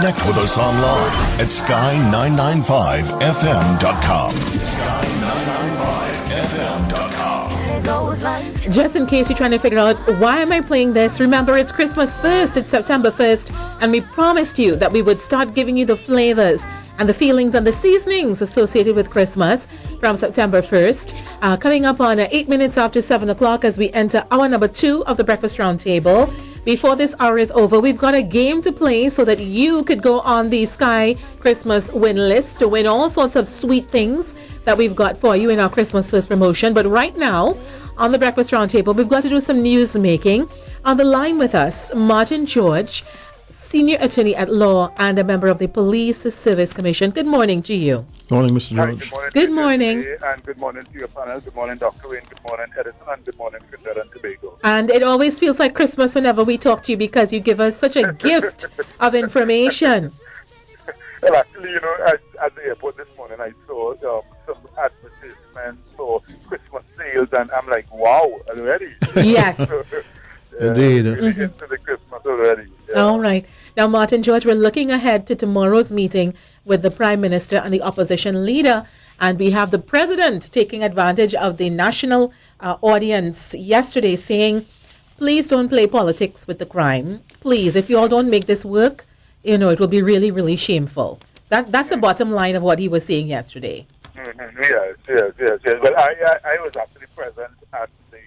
Connect with us online at sky995fm.com. Sky995fm.com. Just in case you're trying to figure out why am I playing this, remember it's Christmas 1st, it's September 1st, and we promised you that we would start giving you the flavors and the feelings and the seasonings associated with Christmas from September 1st. Coming up on 8 minutes after 7 o'clock as we enter hour number 2 of the Breakfast Roundtable. Before this hour is over, we've got a game to play so that you could go on the Sky Christmas win list to win all sorts of sweet things that we've got for you in our Christmas First promotion. But right now, on the Breakfast Roundtable, we've got to do some news making. On the line with us, Martin George, Senior Attorney at Law and a member of the Police Service Commission. Good morning to you. Good morning, Mr. George. Good morning. And good morning to your panel. Good morning, Dr. Wayne. Good morning, Edison. And good morning, Trinidad and Tobago. And it always feels like Christmas whenever we talk to you because you give us such a gift of information. Well, actually, you know, at the airport this morning, I saw some advertisements for Christmas sales, and I'm like, wow, already? Yes. Indeed. Really into the Christmas already. Yeah. All right. Now, Martin George, we're looking ahead to tomorrow's meeting with the Prime Minister and the opposition leader. And we have the President taking advantage of the national audience yesterday saying, please don't play politics with the crime. Please, if you all don't make this work, you know, it will be really, really shameful. That's the bottom line of what he was saying yesterday. Mm-hmm. Yes. Well, I was actually present at the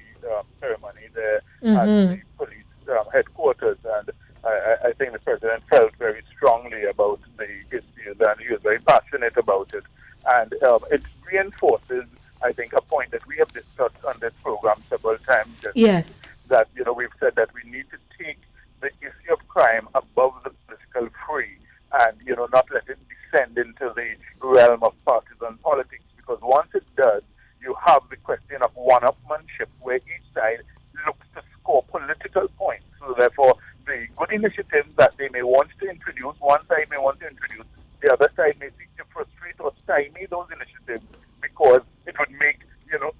ceremony there at the police headquarters, and I think the President felt very strongly about the issues, and he was very passionate about it. And it reinforces, I think, a point that we have discussed on this program several times. Yes. That, you know, we've said that we need to take the issue of crime above the political fray and, you know, not let it descend into the realm of partisan politics. Because once it does, you have the question of one-upmanship where each side looks to score political points. So therefore, the good initiatives that they may want to introduce, one side may want to introduce, the other side may seek to frustrate or stymie those initiatives because it would make, you know,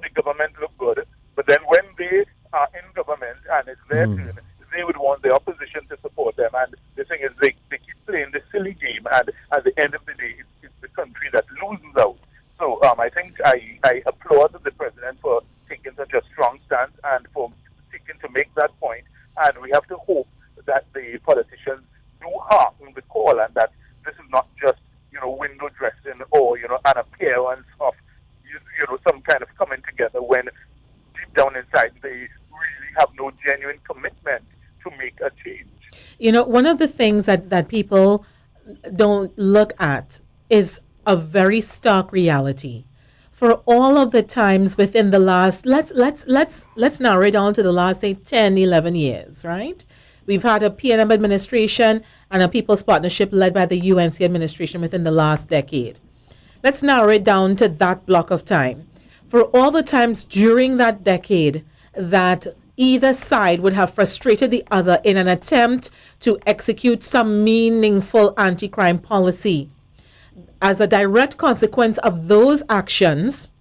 the government look good. But then when they are in government and it's their turn, they would want the opposition to support them. And the thing is, they keep playing this silly game, and at the end of the day, it's the country that loses out. So I think I applaud the President for taking such a strong stance and for seeking to make that point. And we have to hope that the politicians do hearken the call, and that this is not just, you know, window dressing or, you know, an appearance of, you know, some kind of coming together when deep down inside they really have no genuine commitment to make a change. You know, one of the things that people don't look at is a very stark reality. For all of the times within the last, let's narrow it down to the last, say, 10, 11 years, right? We've had a PNM administration and a People's Partnership led by the UNC administration within the last decade. Let's narrow it down to that block of time. For all the times during that decade that either side would have frustrated the other in an attempt to execute some meaningful anti-crime policy. As a direct consequence of those actions,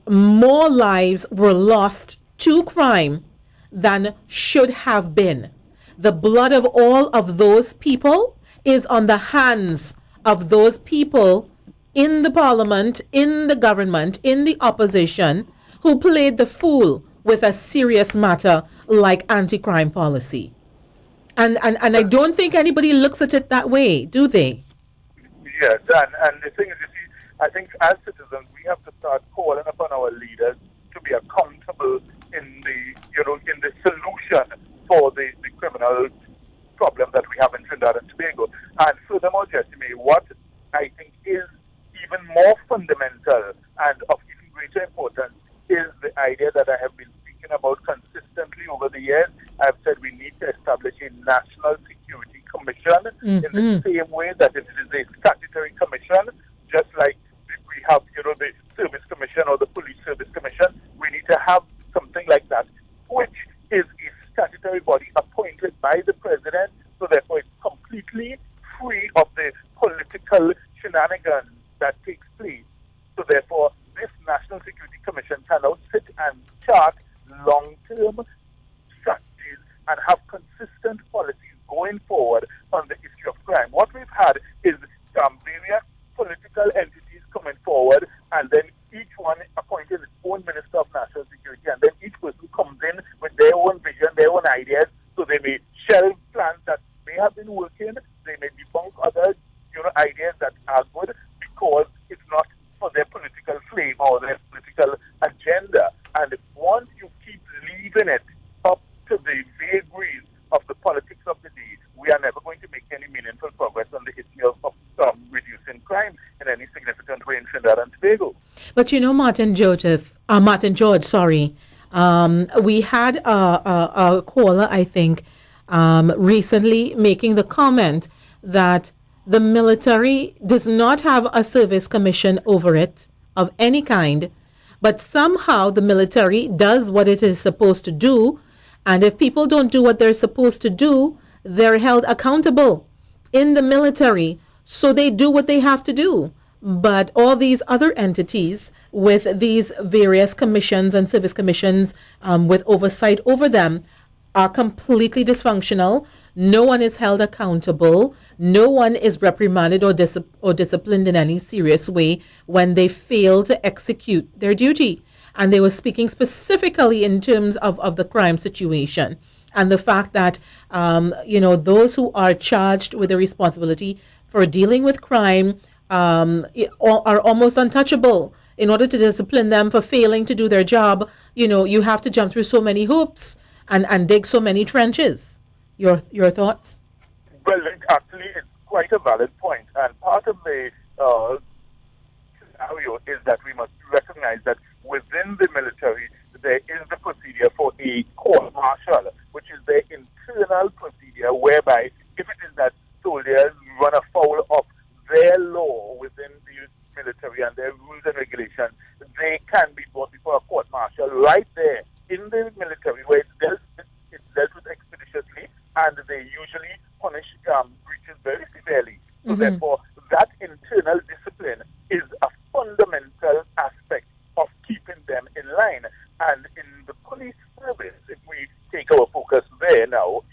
more lives were lost to crime than should have been. The blood of all of those people is on the hands of those people in the parliament, in the government, in the opposition, who played the fool with a serious matter like anti-crime policy. And I don't think anybody looks at it that way, do they? Yes, and the thing is, you see, I think as citizens, we have to start calling upon our leaders to be accountable in the solution for the criminal problem that we have in Trinidad and Tobago. And furthermore, Jessime, what I think is even more fundamental and of even greater importance is the idea that I have been speaking about consistently over the years. I've said we need to establish a national security commission in the same way that it is a statutory commission, just like we have, you know, the service commission or the police service commission. We need to have something like that, which is a statutory body appointed by the President, so therefore it's completely free of the political shenanigans that takes place. So therefore, this National Security Commission can now sit and chart long-term strategies and have consistent policies going forward on the issue of crime. What we've had is various political entities coming forward, and then each one appointing its own Minister of National Security, and then each person comes in with their own vision, their own ideas, so they may shelve plans that may have been working, they may debunk other ideas that are good because it's not for their political flame or their political agenda. And once you keep leaving it up to the vagaries of the politics of the day, we are never going to make any meaningful progress on the issue of reducing crime in any significant way in Trinidad and Tobago. But Martin George, we had a caller, I think, recently making the comment that the military does not have a service commission over it of any kind, but somehow the military does what it is supposed to do, and if people don't do what they're supposed to do, they're held accountable in the military, so they do what they have to do. But all these other entities with these various commissions and service commissions with oversight over them are completely dysfunctional. No one is held accountable. No one is reprimanded or disciplined in any serious way when they fail to execute their duty. And they were speaking specifically in terms of the crime situation and the fact that, those who are charged with the responsibility for dealing with crime are almost untouchable. In order to discipline them for failing to do their job, you have to jump through so many hoops and dig so many trenches. Your thoughts? Well, actually, it's quite a valid point. And part of the scenario is that we must recognize that within the military, there is the procedure for a court martial, which is the internal procedure whereby if it is that soldiers run afoul of their law within the military and their rules and regulations, they can be brought before a court martial right there in the military where it's dealt with expeditiously, and they usually punish breaches very severely. So therefore, that internal discipline is a fundamental aspect of keeping them in line. And in the police service, if we take our focus there now,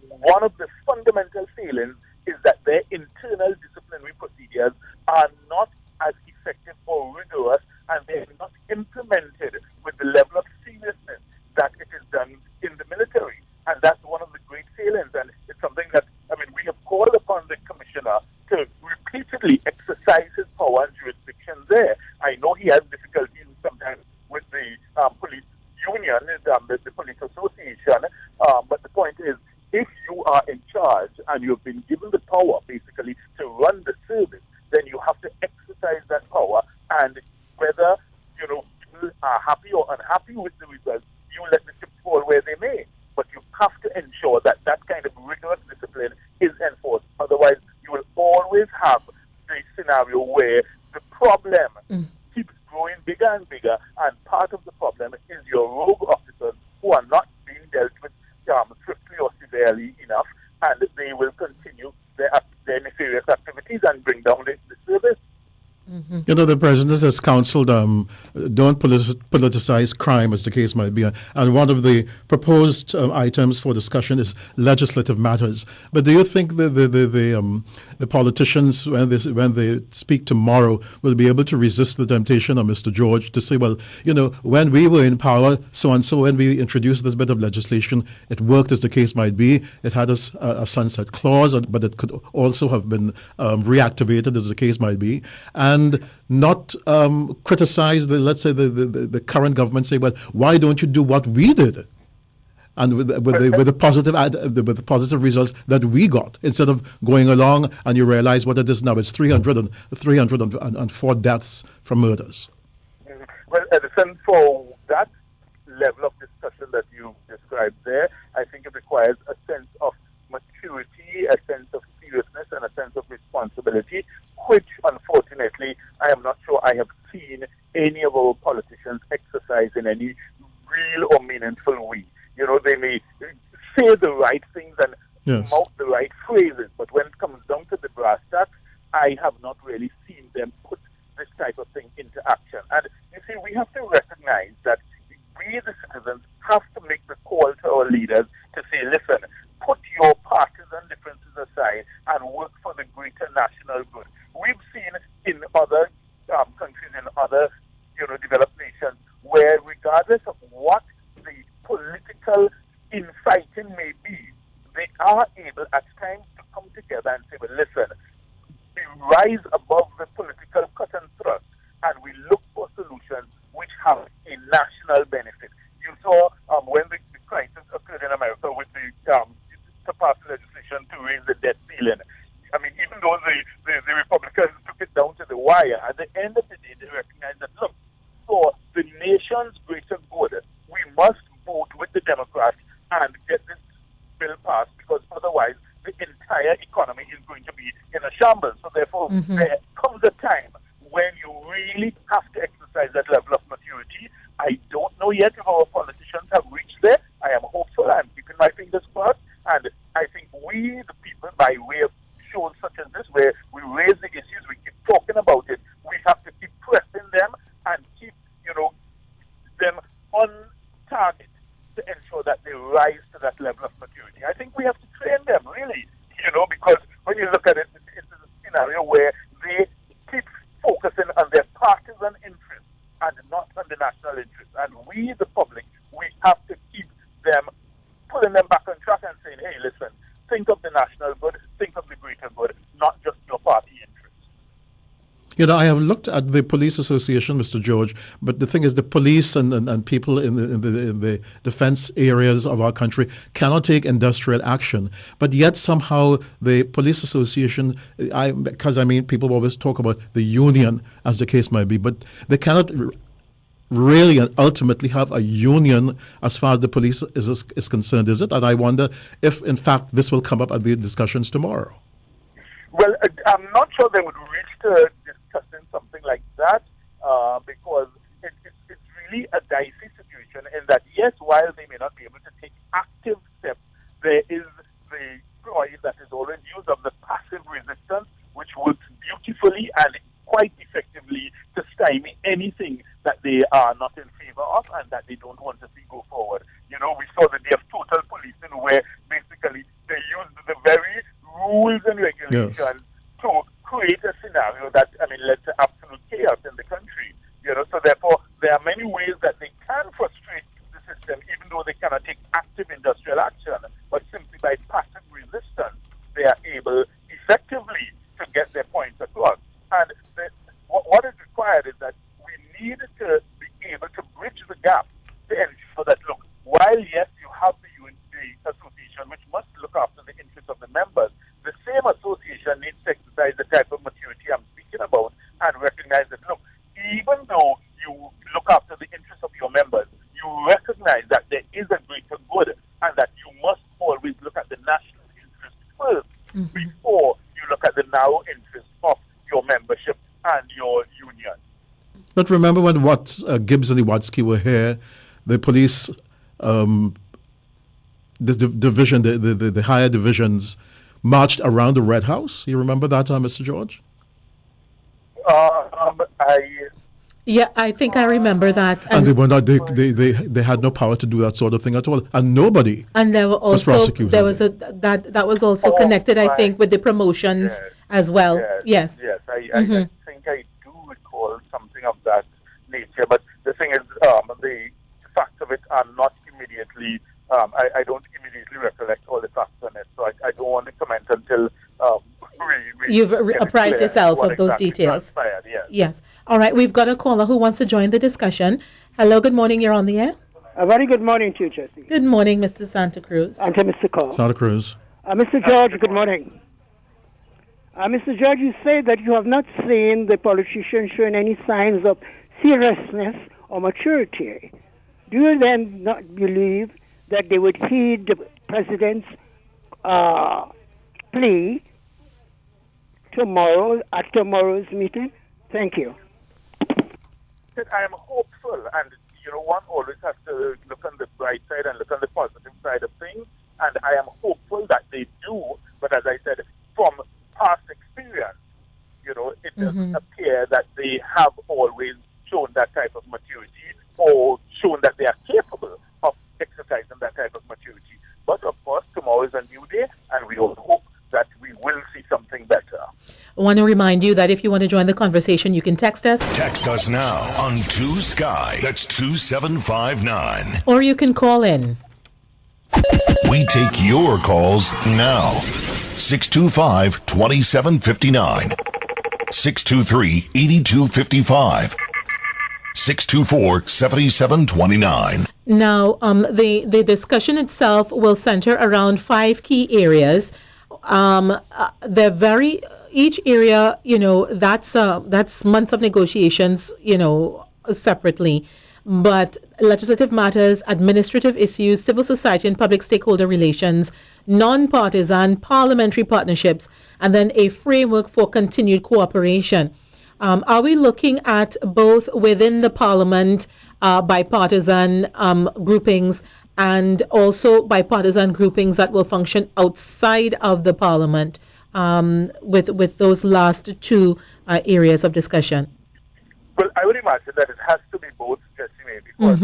one of the fundamental failings is that their internal disciplinary procedures are not as effective or rigorous, and they are not implemented with the level of seriousness that it is done in the military. And that's one of the great failings, and it's something that, we have called upon the commissioner to repeatedly exercise his power and jurisdiction there. I know he has difficulties sometimes with the police union, the police association, but the point is, if you are in charge and you've been given the power, basically, to run the service, then you have to exercise that power, and whether, people are happy or unhappy with the results, you let the chips fall where they may. But you have to ensure that that kind of rigorous discipline is enforced. Otherwise, you will always have the scenario where the problem keeps growing bigger and bigger, and part of the problem is your rogue officers who are not being dealt with swiftly or severely enough, and they will continue their nefarious activities and bring down the service. The president has counseled don't politicize crime, as the case might be. And one of the proposed items for discussion is legislative matters. But do you think the politicians, when they speak tomorrow, will be able to resist the temptation of Mr. George to say, well, when we were in power, so-and-so, when we introduced this bit of legislation, it worked, as the case might be. It had a sunset clause, but it could also have been reactivated, as the case might be. And not criticize the current government, say, well, why don't you do what we did? And with the positive results that we got, instead of going along and you realize what it is now, it's 304 deaths from murders. Well, Edison, for that level of discussion that you described there, I think it requires a sense of maturity, a sense of seriousness, and a sense of responsibility, which, unfortunately, I am not sure I have seen any of our politicians exercise in any real or meaningful way. They may say the right things and mouth the right phrases, but when it comes down to the brass tacks, I have not really seen them put this type of thing into action. And you see, we have to recognize that we, the citizens, have to make the call to our leaders to say, listen, put your partisan differences other, developed nations, where regardless of what the political infighting may be, they are able at times to come together and say, well, listen, we rise above the political cut and thrust, and we look for solutions which have a national benefit. You saw when the crisis occurred in America with the to pass legislation to raise the debt ceiling. I mean, even though the Republicans took it down to the wire, at the end of the day, they recognized that, look, for the nation's greater good, we must vote with the Democrats and get this bill passed, because otherwise the entire economy is going to be in a shambles. So therefore, there comes a time when you really have to exercise that level of maturity. I don't know yet if our politicians have reached there. I am hopeful. I'm keeping my fingers crossed. And I think we, the people, by way of shows such as this, where we raise the issues, we keep talking about it, we have to keep pressing them and keep, them on target to ensure that they rise to that level of maturity. I think we have to train them, really, because when you look at it, it's a scenario where they keep focusing on their partisan interests and not on the national interest. And we, the public, we have to keep them, pulling them back on track and saying, hey, listen, think of the national good, think of the greater good, not just your party interests. I have looked at the police association, Mr. George, but the thing is, the police and people in the defense areas of our country cannot take industrial action. But yet somehow the police association, people always talk about the union, as the case might be, but they cannot really and ultimately have a union as far as the police is concerned, is it? And I wonder if, in fact, this will come up at the discussions tomorrow. Well, I'm not sure they would reach to discussing something like that because it's really a dicey situation in that, yes, while they may not be able to take active steps, there is the ploy that is always used of the passive resistance, which works beautifully and quite effectively to stymie anything that they are not in favor of and that they don't want to see go forward. We saw the day of total policing where basically they used the very rules and regulations to create a scenario that, led to absolute chaos in the country. So therefore, there are many ways that they can frustrate the system, even though they cannot take active industrial action, but simply by passive resistance, they are able effectively to get their points across. And what is required is that we need to be able to bridge the gap to ensure that, look, while, yes, you have the association, which must look after the interests of the members, the same association needs to exercise the type of maturity I'm speaking about and recognize that, look, even though you look after the interests of your members, you recognize that there is a greater good and that you must always look at the national interest first before you look at the narrow interest of your membership and your union. But remember when Gibbs and Iwatsky were here, the police, the division, the higher divisions marched around the Red House. You remember that, Mr. George? I think I remember that. And they were not. They had no power to do that sort of thing at all, and nobody. And there were also was prosecuted. There was that was also connected, I think, with the promotions as well. Yes. I think I do recall something of that nature. But the thing is, the facts of it are not immediately. I don't immediately recollect all the facts on it, so I don't want to comment until you've apprised yourself of those details. Yes. All right. We've got a caller who wants to join the discussion. Hello. Good morning. You're on the air. A very good morning to you, Jesse. Good morning, Mr. Santa Cruz. And to Mr. Cole. Santa Cruz. Mr. George, good morning. Mr. George, you say that you have not seen the politicians showing any signs of seriousness or maturity. Do you then not believe that they would heed the president's plea at tomorrow's meeting? Thank you. I am hopeful, and one always has to look on the bright side and look on the positive side of things, and I am hopeful that they do, but as I said, from past experience, it doesn't appear that they have always shown that type of maturity or shown that they are capable of exercising that type of maturity. But of course, tomorrow is a new day, and we all hope that we will see something better. want to remind you that if you want to join the conversation, you can text us. Text us now on 2Sky. That's 2759. Or you can call in. We take your calls now. 625-2759. 623-8255. 624-7729. Now, the discussion itself will center around 5 key areas. They're very, each area, that's months of negotiations, separately. But legislative matters, administrative issues, civil society and public stakeholder relations, non-partisan parliamentary partnerships, and then a framework for continued cooperation. Are we looking at both within the parliament, bipartisan groupings, and also bipartisan groupings that will function outside of the parliament with those last 2 areas of discussion? Well, I would imagine that it has to be both, Jessime, because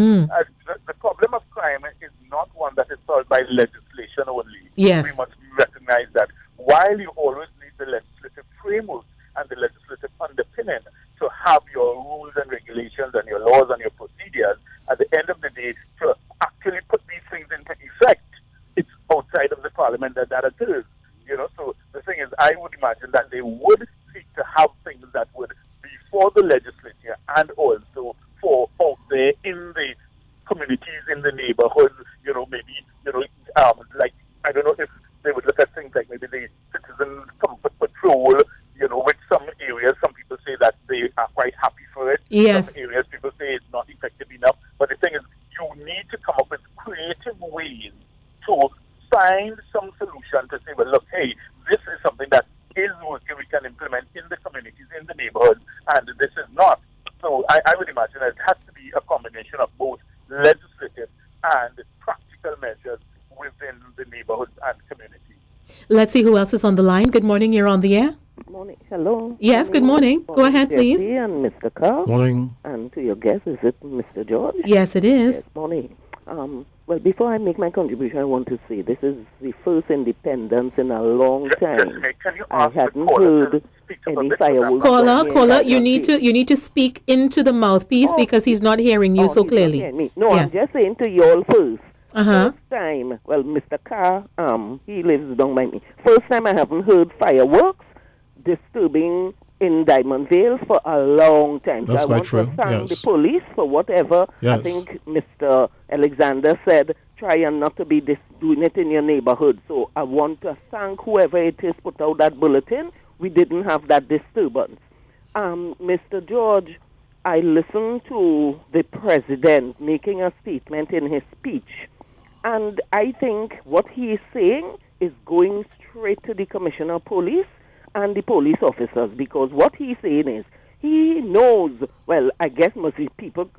the problem of crime is not one that is solved by legislation only. Yes. We must recognize that while you always need the legislative framework and the legislative underpinning to have your rules and regulations and your laws and your procedures, at the end of the day, to actually put these things into effect, it's outside of the parliament that occurs. So the thing is, I would imagine that they would seek to have things that would be for the legislature and also for out there in the communities, in the neighborhoods, like, I don't know if they would look at things like maybe the citizen comfort patrol, with some areas, some people say that they are quite happy for it. Yes. Some areas, people say it's not effective enough. But the thing is, you need to come up with creative ways to find some solution to say, well, look, hey, this is something that is working, we can implement in the communities, in the neighborhoods, and this is not. So I would imagine that it has to be a combination of both legislative and practical measures within the neighborhoods and communities. Let's see who else is on the line. Good morning, you're on the air. Morning. Hello. Yes, good morning. Go ahead, please. Jesse and Mr. Carl. Morning. And to your guest, is it Mr. George? Yes, it is. Yes, morning. Well, before I make my contribution, I want to say this is the first independence in a long time. Can you I ask the hadn't caller heard to speak up a any bit? fireworks. Caller, you need to speak into the mouthpiece because he's not hearing you so he's not clearly. hearing me. No, Yes. I'm just saying to you all first. Uh-huh. First time, well, Mr. Carr, he lives down by me. First time I haven't heard fireworks disturbing in Diamond Vale for a long time. That's so I quite want true, to thank yes. the police for whatever. Yes. I think Mr. Alexander said, try and not to be doing it in your neighborhood. So I want to thank whoever it is put out that bulletin. We didn't have that disturbance. Mr. George, I listened to the president making a statement in his speech, and I think what he is saying is going straight to the Commissioner of Police and the police officers, because what he's saying is he knows, well, I guess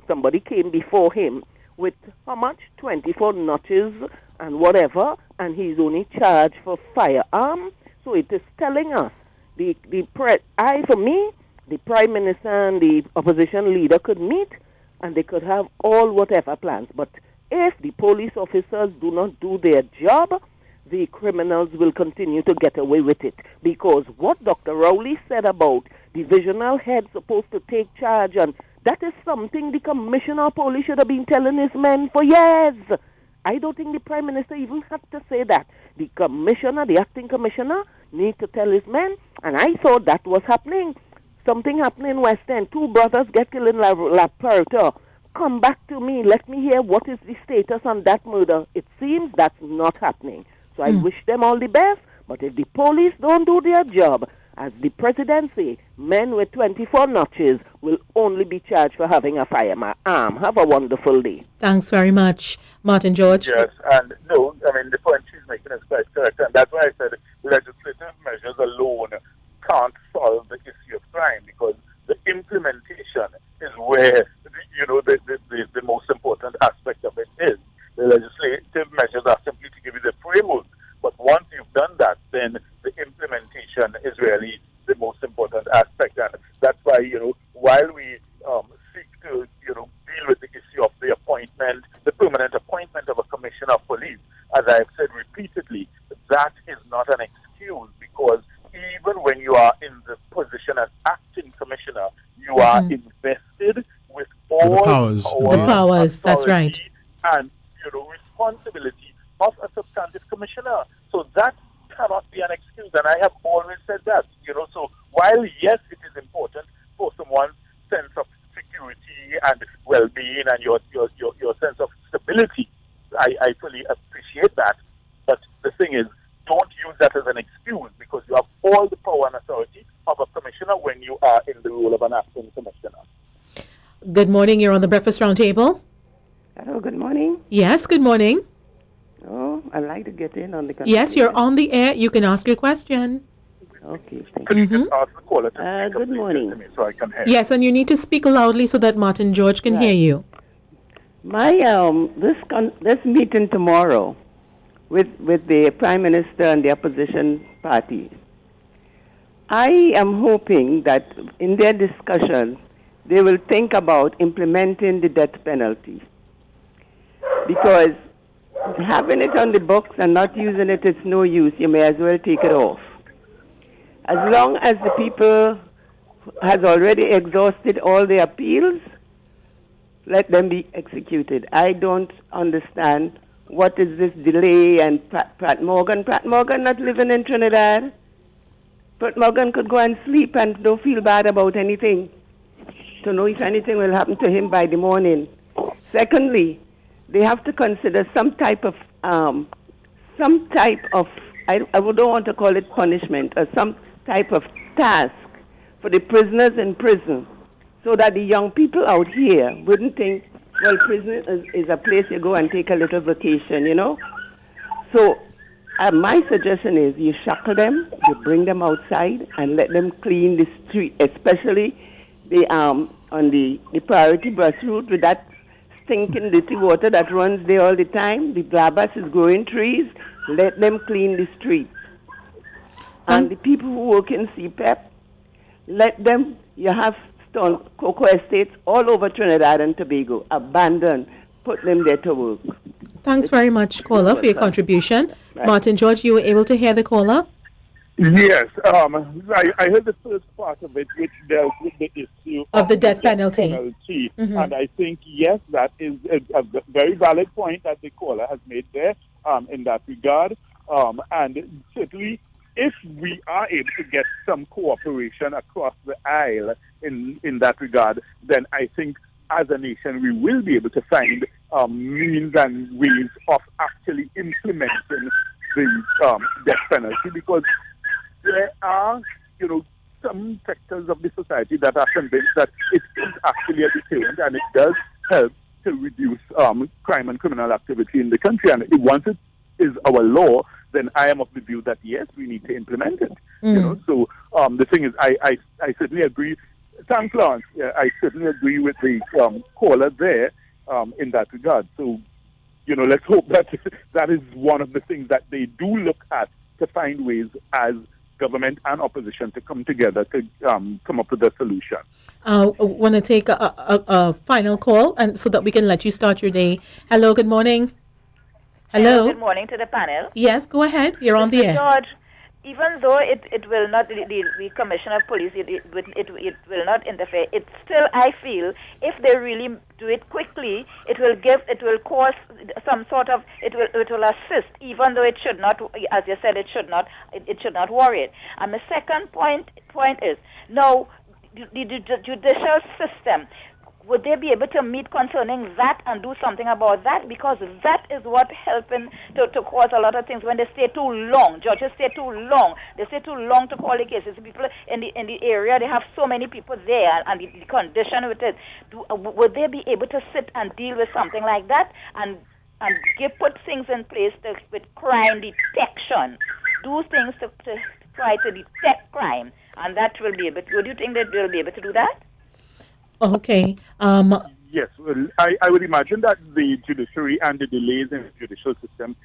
somebody came before him with how much? 24 notches and whatever, and he's only charged for firearm. So it is telling us, for me, the Prime Minister and the opposition leader could meet and they could have all whatever plans. But if the police officers do not do their job, the criminals will continue to get away with it. Because what Dr. Rowley said about divisional heads supposed to take charge, and that is something the Commissioner of Police should have been telling his men for years. I don't think the Prime Minister even had to say that. The Commissioner, the acting Commissioner, need to tell his men, and I thought that was happening. Something happened in West End. 2 brothers get killed in La Puerta. Come back to me. Let me hear what is the status on that murder. It seems that's not happening. So I wish them all the best. But if the police don't do their job, as the president say, men with 24 notches will only be charged for having a firearm. Have a wonderful day. Thanks very much, Martin George. Yes, and no, I mean, the point she's making is quite correct, and that's why I said legislative measures alone can't solve the issue of crime, because the implementation is where, the most important aspect of it is. The legislative measures are simply to give you the framework, but once you've done that, then the implementation is really the most important aspect, and that's why, while we seek to, deal with the issue of the appointment, the permanent appointment of a commissioner of police, as I've said repeatedly, that is not an excuse, because even when you are in the are invested with all the powers. The powers, that's right. And, responsibility of a substantive commissioner. So that cannot be an excuse, and I have always said that. So while, yes, it is important for someone's sense of security and well-being and your sense of stability, I fully appreciate that. But the thing is, don't use that as an excuse, because you have all the power and authority of a commissioner when you are in the role of an acting commissioner. Good morning. You're on the Breakfast Roundtable. Hello, good morning. Yes, good morning. Oh, I'd like to get in on the conversation. Yes, you're on the air. You can ask your question. Okay, thank Could you just ask the caller to speak good up morning. to me so I can hear? Yes, and you need to speak loudly so that Martin George can hear you. My this meeting tomorrow with the Prime Minister and the opposition parties, I am hoping that in their discussion they will think about implementing the death penalty, because having it on the books and not using it, it's no use. You may as well take it off. As long as the people has already exhausted all the appeals, let them be executed. I don't understand what is this delay. And Pratt Morgan not living in Trinidad. Pratt Morgan could go and sleep and don't feel bad about anything, to know if anything will happen to him by the morning. Secondly, they have to consider some type of I don't want to call it punishment, or some type of task for the prisoners in prison, so that the young people out here wouldn't think, well, prison is a place you go and take a little vacation, So my suggestion is you shackle them, you bring them outside, and let them clean the street, especially the on the priority bus route with that stinking dirty water that runs there all the time. The blabbers is growing trees. Let them clean the streets. And the people who work in CPEP, let them, you have stone cocoa estates all over Trinidad and Tobago, abandoned, put them there to work. Thanks very much, caller, for your contribution. Right. Martin George, you were able to hear the caller? Yes, I heard the first part of it, which dealt with the issue of the death penalty. Mm-hmm. And I think, yes, that is a very valid point that the caller has made there in that regard. And certainly, if we are able to get some cooperation across the aisle in that regard, then I think as a nation we will be able to find means and ways of actually implementing the death penalty, because there are, some sectors of the society that are convinced that it is actually a deterrent and it does help to reduce crime and criminal activity in the country. And once it is our law, then I am of the view that, yes, we need to implement it. So the thing is, I certainly agree. Thanks, Lawrence. I certainly agree with the caller there in that regard. So, let's hope that that is one of the things that they do look at, to find ways as government and opposition to come together to come up with a solution. I want to take a final call, and so that we can let you start your day. Hello, good morning. Hello. Good morning to the panel. Yes, go ahead. You're on the air. George, even though it will not, the Commissioner of Police, it will not interfere, it still, I feel, if they really do it quickly, it will cause some sort of, it will assist, even though it should not, as you said, it should not worry it. And the second point is, now, the judicial system, would they be able to meet concerning that and do something about that? Because that is what helping to cause a lot of things when they stay too long. Judges stay too long. They stay too long to call the cases. People in the area, they have so many people there, and the condition with it. Would they be able to sit and deal with something like that and put things in place with crime detection? Do things to try to detect crime, and that will be able. Would you think that they'll be able to do that? Okay. Yes, well, I would imagine that the judiciary and the delays in the judicial system,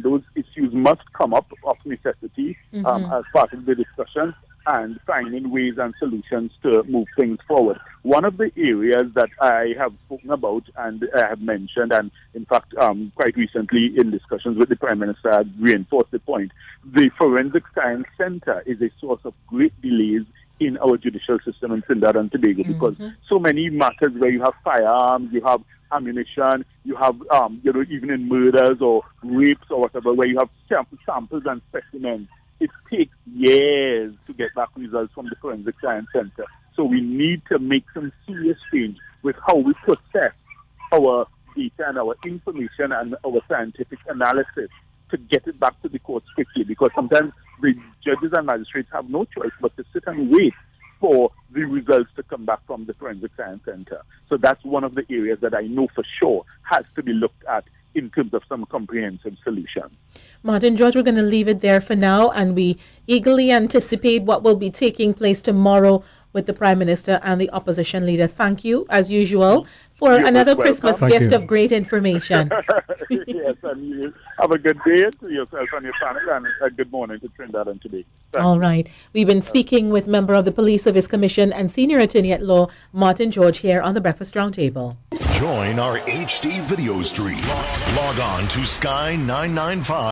those issues must come up of necessity as part of the discussion, and finding ways and solutions to move things forward. One of the areas that I have spoken about and I have mentioned, and in fact quite recently in discussions with the Prime Minister, I reinforced the point, the Forensic Science Center is a source of great delays in our judicial system in Trinidad and Tobago, because so many matters where you have firearms, you have ammunition, you have, even in murders or rapes or whatever, where you have samples and specimens, it takes years to get back results from the Forensic Science Center. So we need to make some serious change with how we process our data and our information and our scientific analysis to get it back to the courts quickly, because sometimes the judges and magistrates have no choice but to sit and wait for the results to come back from the Forensic Science Center. So that's one of the areas that I know for sure has to be looked at in terms of some comprehensive solution. Martin George, we're going to leave it there for now, and we eagerly anticipate what will be taking place tomorrow with the Prime Minister and the opposition leader. Thank you, as usual, for another Christmas gift of great information. Yes, and you have a good day to yourself and your family, and a good morning to Trinidad and Tobago. All right. We've been speaking with member of the Police Service Commission and Senior Attorney at Law, Martin George, here on the Breakfast Roundtable. Join our HD video stream. Log on to Sky 995.